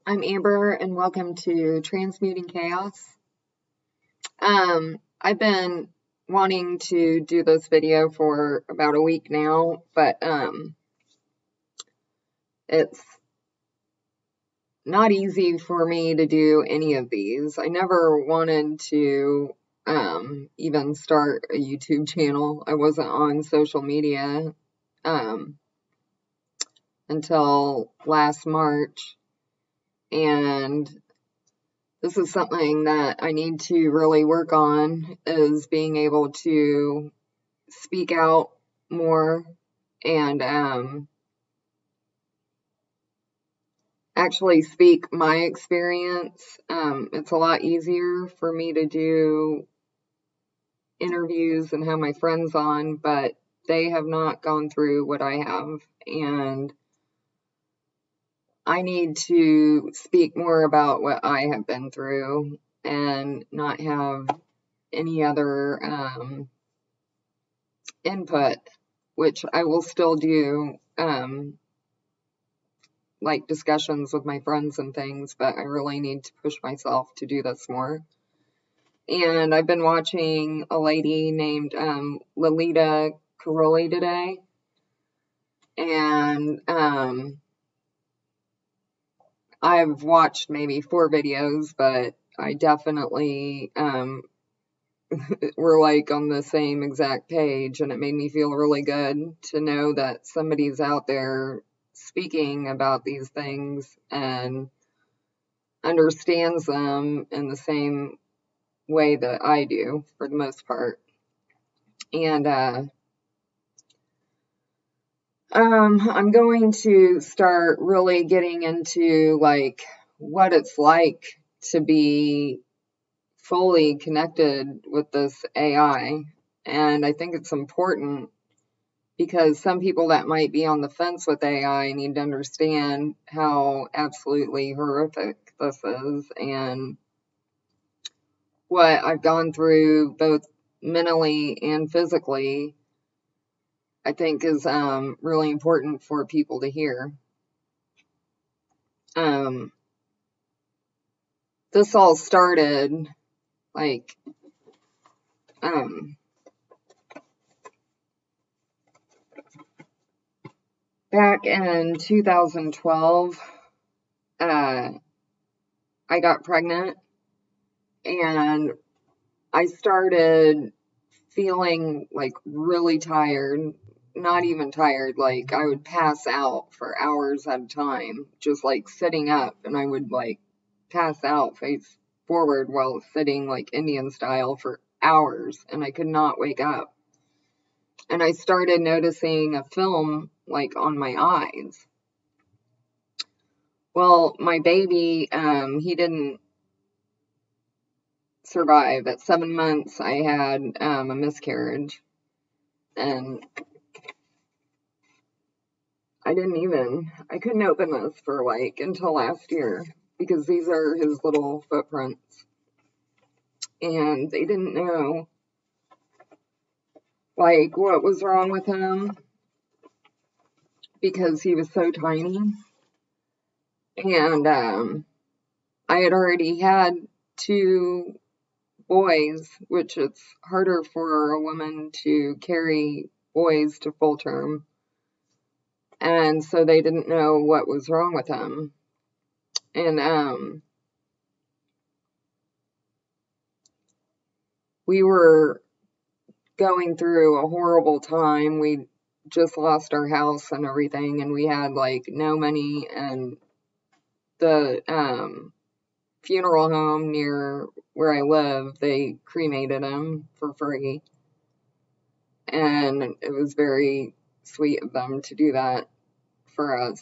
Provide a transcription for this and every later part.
I'm Amber and welcome to Transmuting Chaos. I've been wanting to do this video for about a week now, but it's not easy for me to do any of these. I never wanted to even start a YouTube channel. I wasn't on social media until last March, and this is something that I need to really work on, is being able to speak out more and actually speak my experience. It's a lot easier for me to do interviews and have my friends on, but they have not gone through what I have, and I need to speak more about what I have been through and not have any other input, which I will still do, like discussions with my friends and things, but I really need to push myself to do this more. And I've been watching a lady named Lalita today, and I've watched maybe 4 videos, but I definitely we're like on the same exact page, and it made me feel really good to know that somebody's out there speaking about these things and understands them in the same way that I do for the most part. And I'm going to start really getting into like what it's like to be fully connected with this AI. And I think it's important because some people that might be on the fence with AI need to understand how absolutely horrific this is, and what I've gone through both mentally and physically, I think is really important for people to hear. This all started like back in 2012. I got pregnant, and I started feeling like really tired. Not even tired, like I would pass out for hours at a time, just like sitting up, and I would like pass out face forward while sitting like Indian style for hours, and I could not wake up. And I started noticing a film like on my eyes. Well, my baby, he didn't survive. At 7 months, I had a miscarriage, and I couldn't open this for like until last year, because these are his little footprints, and they didn't know like what was wrong with him because he was so tiny. And I had already had 2 boys, which it's harder for a woman to carry boys to full term. And so they didn't know what was wrong with him. And we were going through a horrible time. We just lost our house and everything, and we had like no money, and the funeral home near where I live, they cremated him for free, and it was very sweet of them to do that for us.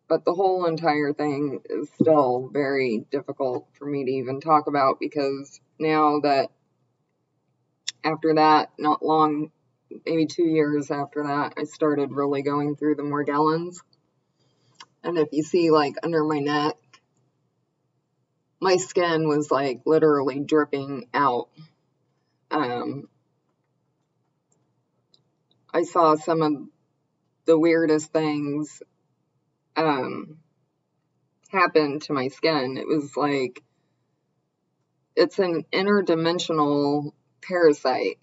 But the whole entire thing is still very difficult for me to even talk about, because now that after that, not long, maybe 2 years after that, I started really going through the Morgellons. And if you see like under my neck, my skin was like literally dripping out. I saw some of the weirdest things happened to my skin. It was like, it's an interdimensional parasite.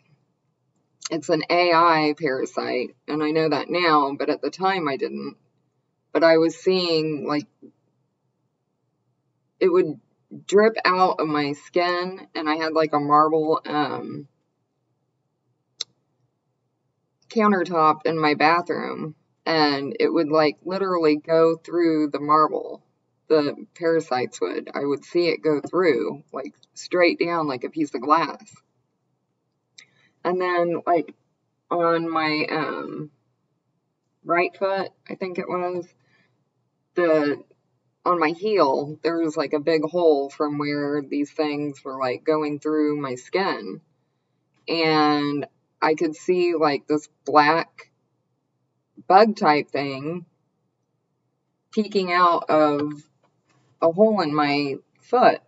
It's an AI parasite, and I know that now, but at the time I didn't. But I was seeing, like, it would drip out of my skin, and I had like a marble countertop in my bathroom, and it would like literally go through the marble. The parasites would. I would see it go through, like straight down like a piece of glass. And then like on my right foot, I think it was, the on my heel, there was like a big hole from where these things were like going through my skin. And I could see like this black bug type thing peeking out of a hole in my foot.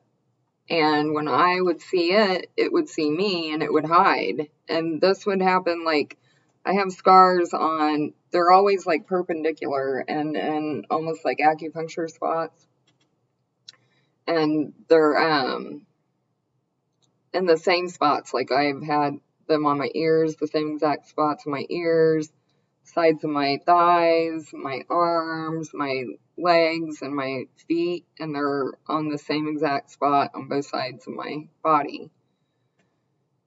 And when I would see it, it would see me and it would hide. And this would happen like, I have scars on, they're always like perpendicular and almost like acupuncture spots. And they're in the same spots. Like I've had them on my ears, the same exact spots on my ears, sides of my thighs, my arms, my legs, and my feet, and they're on the same exact spot on both sides of my body.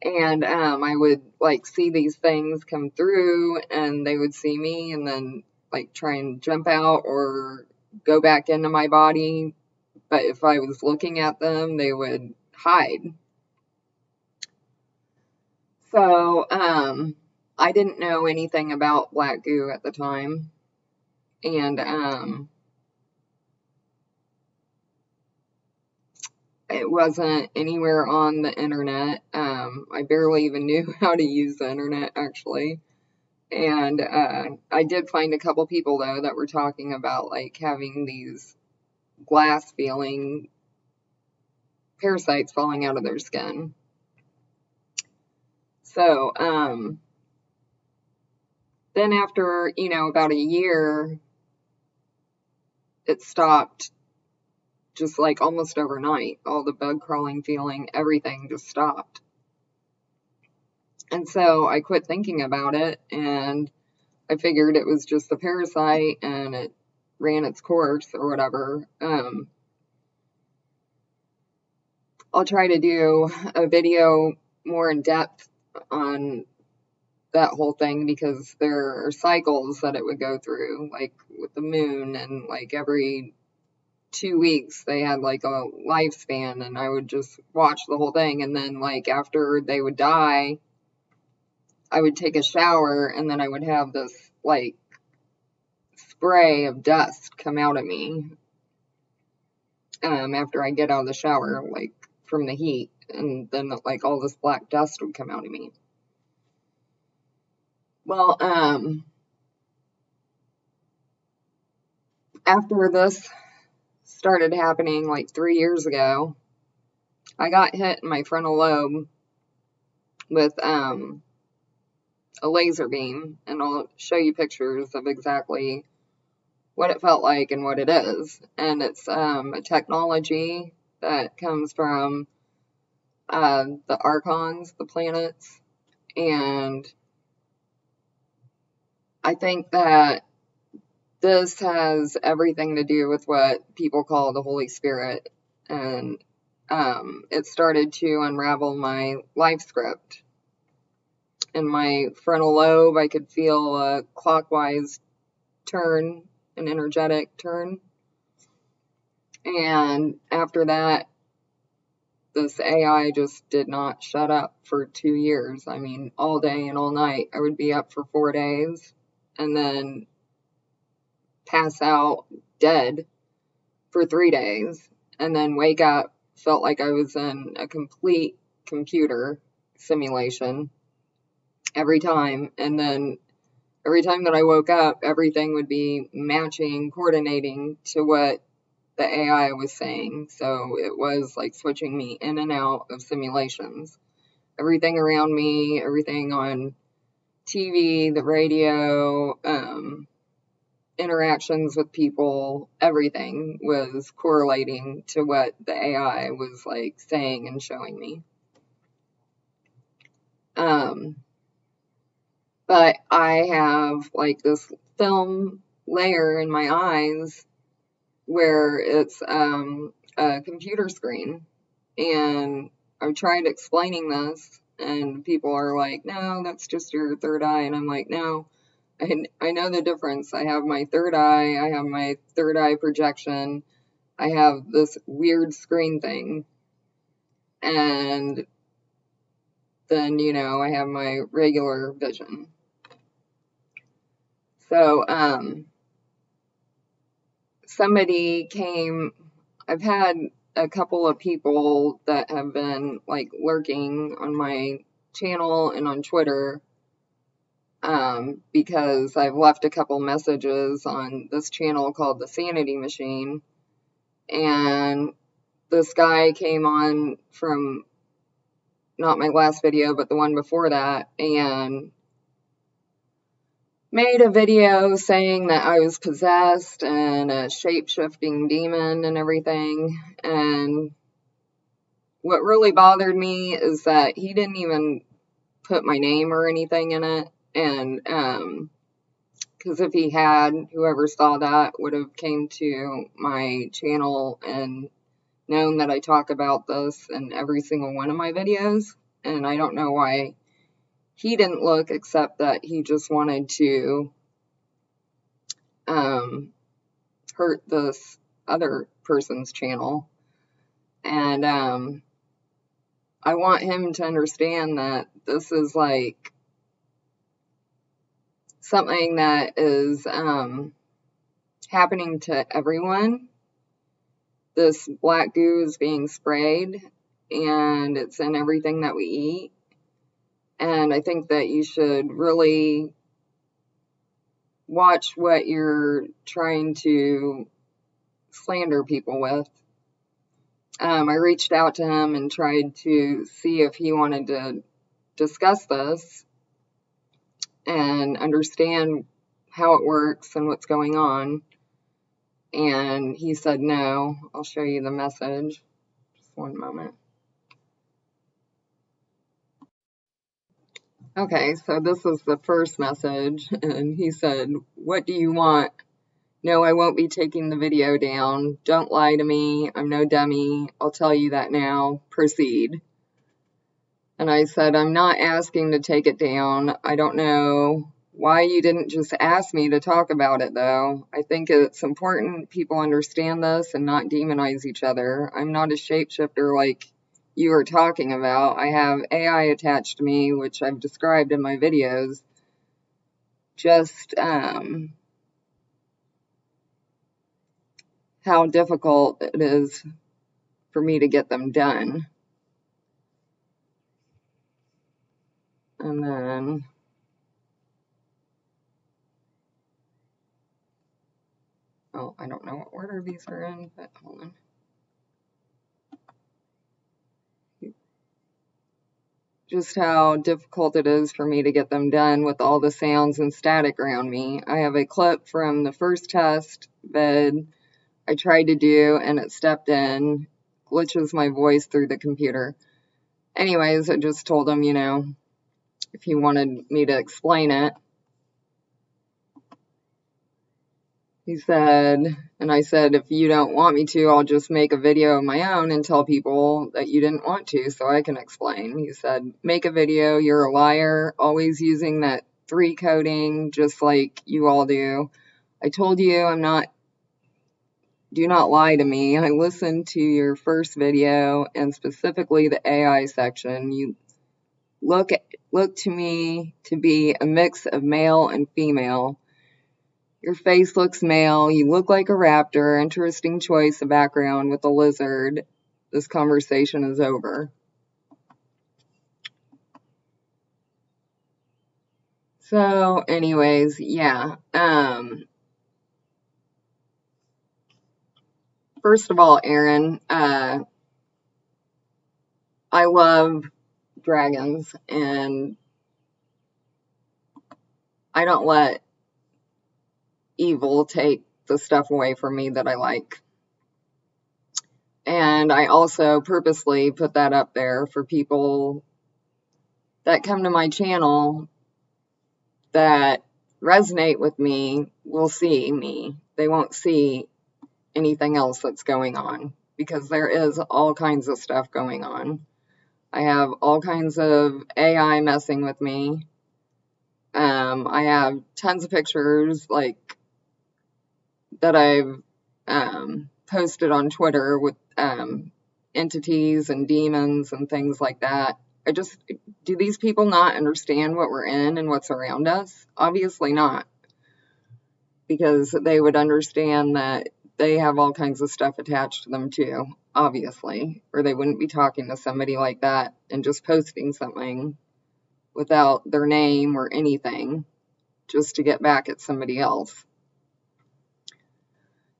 And I would like see these things come through, and they would see me, and then like try and jump out or go back into my body. But if I was looking at them, they would hide. So I didn't know anything about black goo at the time, and it wasn't anywhere on the internet. I barely even knew how to use the internet, actually. And I did find a couple people, though, that were talking about, like, having these glass-feeling parasites falling out of their skin. So, then after, about a year, it stopped. Just like almost overnight, all the bug crawling feeling, everything just stopped. And so I quit thinking about it, and I figured it was just a parasite and it ran its course or whatever. I'll try to do a video more in depth on that whole thing, because there are cycles that it would go through, like with the moon, and like every 2 weeks they had like a lifespan, and I would just watch the whole thing. And then like after they would die, I would take a shower, and then I would have this like spray of dust come out of me after I get out of the shower, like from the heat, and then like all this black dust would come out of me. Well, after this started happening like 3 years ago, I got hit in my frontal lobe with a laser beam, and I'll show you pictures of exactly what it felt like and what it is. And it's a technology that comes from the archons, the planets, and I think that this has everything to do with what people call the Holy Spirit. And it started to unravel my life script. In my frontal lobe, I could feel a clockwise turn, an energetic turn. And after that, this AI just did not shut up for 2 years. I mean, all day and all night. I would be up for 4 days and then pass out dead for 3 days, and then wake up, felt like I was in a complete computer simulation every time. And then every time that I woke up, everything would be matching, coordinating to what the AI was saying. So it was like switching me in and out of simulations. Everything around me, everything on TV, the radio, interactions with people, everything was correlating to what the AI was like saying and showing me. But I have like this film layer in my eyes where it's a computer screen, and I've tried explaining this, and people are like, no, that's just your third eye. And I'm like, no, I know the difference. I have my third eye, I have my third eye projection, I have this weird screen thing, and then, I have my regular vision. So, somebody came, I've had a couple of people that have been like lurking on my channel and on Twitter, because I've left a couple messages on this channel called the Sanity Machine, and this guy came on from not my last video, but the one before that, and made a video saying that I was possessed and a shape-shifting demon and everything. And what really bothered me is that he didn't even put my name or anything in it. And because if he had, whoever saw that would have came to my channel and known that I talk about this in every single one of my videos. And I don't know why he didn't look, except that he just wanted to hurt this other person's channel. And I want him to understand that this is like something that is happening to everyone. This black goo is being sprayed, and it's in everything that we eat. And I think that you should really watch what you're trying to slander people with. I reached out to him and tried to see if he wanted to discuss this and understand how it works and what's going on. And he said no. I'll show you the message. Just one moment. Okay, so this is the first message, and he said, "What do you want? No, I won't be taking the video down. Don't lie to me. I'm no dummy. I'll tell you that now. Proceed." And I said, "I'm not asking to take it down. I don't know why you didn't just ask me to talk about it, though. I think it's important people understand this and not demonize each other. I'm not a shapeshifter like you are talking about. I have AI attached to me, which I've described in my videos. Just how difficult it is for me to get them done." And then I don't know what order these are in, but hold on. Just how difficult it is for me to get them done with all the sounds and static around me. I have a clip from the first test vid I tried to do, and it stepped in, glitches my voice through the computer. Anyways, I just told him, if he wanted me to explain it. He said, and I said, if you don't want me to, I'll just make a video of my own and tell people that you didn't want to so I can explain. He said, make a video, you're a liar, always using that 3 coding just like you all do. I told you do not lie to me. I listened to your first video and specifically the AI section. You look to me to be a mix of male and female. Your face looks male. You look like a raptor. Interesting choice of background with a lizard. This conversation is over. So, anyways, yeah. First of all, Aaron, I love dragons, and I don't let evil take the stuff away from me that I like. And I also purposely put that up there for people that come to my channel that resonate with me will see me. They won't see anything else that's going on, because there is all kinds of stuff going on. I have all kinds of AI messing with me. I have tons of pictures like that I've posted on Twitter with entities and demons and things like that. Do these people not understand what we're in and what's around us? Obviously not, because they would understand that they have all kinds of stuff attached to them too, obviously, or they wouldn't be talking to somebody like that and just posting something without their name or anything just to get back at somebody else.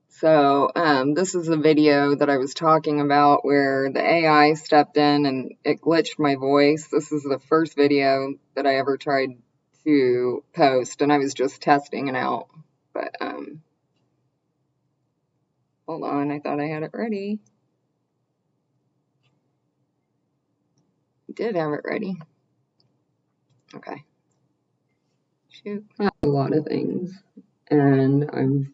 So this is a video that I was talking about where the AI stepped in and it glitched my voice. This is the first video that I ever tried to post, and I was just testing it out. But hold on, I thought I had it ready. I did have it ready. Okay. Shoot. A lot of things, and I've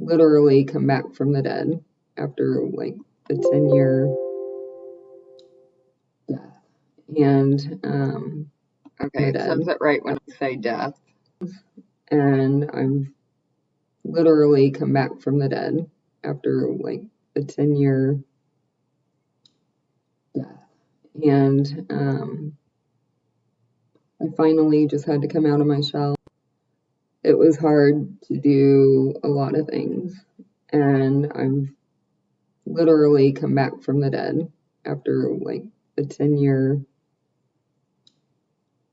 literally come back from the dead after like a 10-year death. And okay, it says it right when I say death. And I've literally come back from the dead after like a 10-year death. And I finally just had to come out of my shell. It was hard to do a lot of things, and I've literally come back from the dead after like a 10-year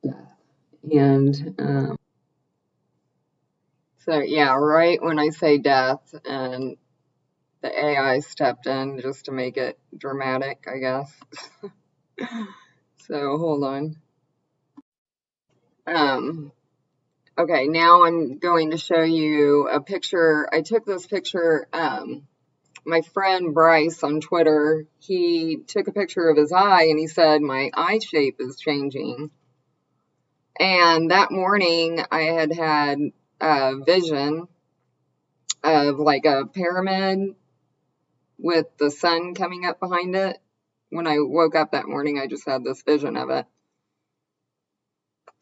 death. And so yeah, right when I say death, and the AI stepped in just to make it dramatic, I guess. So hold on. Okay, now I'm going to show you a picture. I took this picture, my friend Bryce on Twitter, he took a picture of his eye and he said, my eye shape is changing. And that morning I had a vision of like a pyramid with the sun coming up behind it. When I woke up that morning, I just had this vision of it.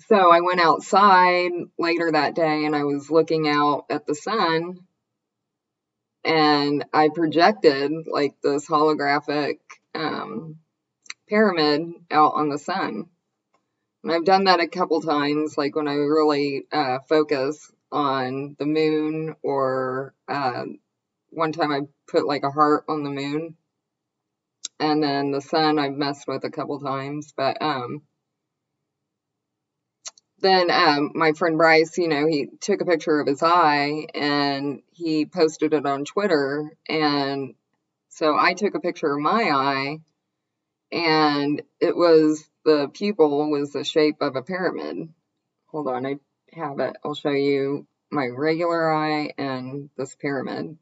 So I went outside later that day and I was looking out at the sun, and I projected like this holographic pyramid out on the sun. And I've done that a couple times, like when I really focus on the moon, or one time I put like a heart on the moon. And then the sun I've messed with a couple times. But then my friend Bryce, he took a picture of his eye and he posted it on Twitter. And so I took a picture of my eye, and the pupil was the shape of a pyramid. Hold on, I have it. I'll show you my regular eye and this pyramid.